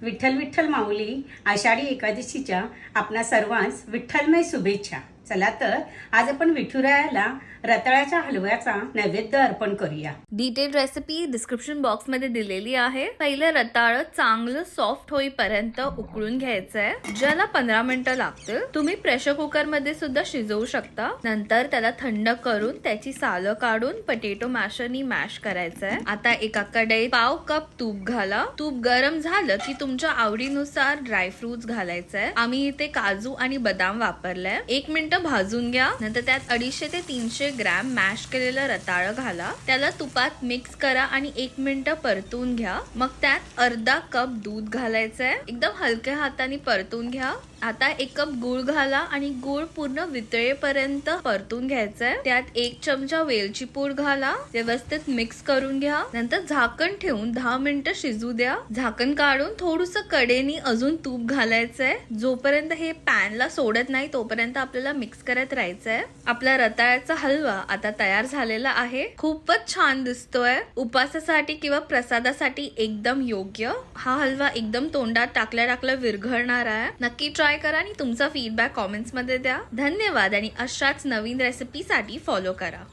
विठ्ठल विठ्ठल माऊली आषाढी एकादशीच्या आपणा सर्वांस विठ्ठलमय शुभेच्छा। चला तर आज आपण विठुरायाला रताळ्याच्या हलव्याचा नैवेद्य अर्पण करूया। डिटेल रेसिपी डिस्क्रिप्शन बॉक्स मध्ये दिलेली आहे। पहिले रताळ चांगलं सॉफ्ट होईपर्यंत उकळून घ्यायचंय, ज्याला 15 मिनिटं लागतील। तुम्ही प्रेशर कुकर मध्ये सुद्धा शिजवू शकता। नंतर त्याला थंड करून त्याची सालं काढून पोटॅटो मॅशरनी मॅश करायचंय। आता एका कढईत पाव कप तूप घाला। तूप गरम झालं की तुमच्या आवडीनुसार ड्रायफ्रुट्स घालायचंय। आम्ही इथे काजू आणि बदाम वापरलाय। 1 मिनिट भाजून घ्या। नंतर त्यात 250 ते 300 ग्रॅम मॅश केलेलं रताळ घाला। त्याला तुपात मिक्स करा आणि 1 मिनिट परतून घ्या। मग त्यात अर्धा कप दूध घालायचंय। एकदम हलक्या हाताने परतून घ्या। आता 1 कप गूळ घाला आणि गूळ पूर्ण वितळेपर्यंत परतून घ्यायचंय। त्यात 1 चमचा वेलची पूड घाला। व्यवस्थित मिक्स करून घ्या। नंतर झाकण ठेवून 10 मिनिटं शिजू द्या। झाकण काढून थोडंसं कडेनी अजून तूप घालायचंय। जोपर्यंत हे पॅनला सोडत नाही तोपर्यंत आपल्याला मिक्स करत राहायचंय। आपला रताळ्याचा हलवा आता तयार झालेला आहे। खूपच छान दिसतोय। उपासासाठी किंवा प्रसादासाठी एकदम योग्य। हा हलवा एकदम तोंडात टाकल्या विरघळणार आहे। नक्की ट्राय करा आणि तुमचा फीडबॅक कमेंट्स मध्ये द्या। धन्यवाद आणि अशाच नवीन रेसिपीसाठी फॉलो करा।